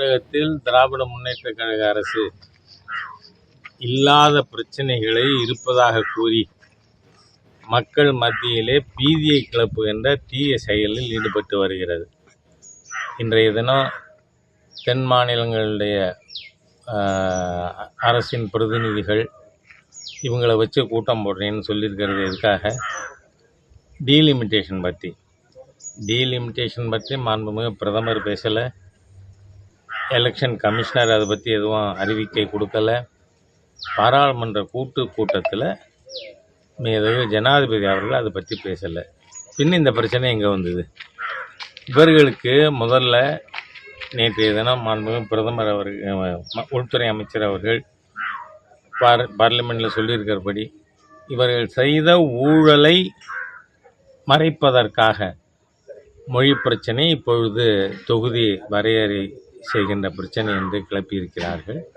தமிழகத்தில் திராவிட முன்னேற்றக் கழக அரசு இல்லாத பிரச்சனைகளை இருப்பதாக கூறி மக்கள் மத்தியிலே பீதியை கிளப்புகின்ற தீய செயலில் ஈடுபட்டு வருகிறது. இன்றைய தினம் தென் மாநிலங்களுடைய அரசின் பிரதிநிதிகள் இவங்களை வச்சு கூட்டம் போடுறேன்னு சொல்லியிருக்கிறது எதுக்காக? டீலிமிட்டேஷன் பற்றி மாண்புமிகு பிரதமர் பேசலை, எலெக்ஷன் கமிஷனர் அதை பற்றி எதுவும் அறிவிக்கை கொடுக்கலை, பாராளுமன்ற கூட்டத்தில் மேதகு ஜனாதிபதி அவர்கள் அதை பற்றி பேசலை. பின் இந்த பிரச்சனை எங்கே வந்தது? இவர்களுக்கு முதல்ல நேற்றைய தினம் மாண்புமிகு பிரதமர் அவர்கள், உள்துறை அமைச்சர் அவர்கள் பார்லிமெண்ட்டில் சொல்லியிருக்கிறபடி இவர்கள் செய்த ஊழலை மறைப்பதற்காக மொழி பிரச்சனை இப்பொழுது தொகுதி வரையறை செய்கின்ற பிரச்சனை என்று கிளப்பியிருக்கிறார்கள்.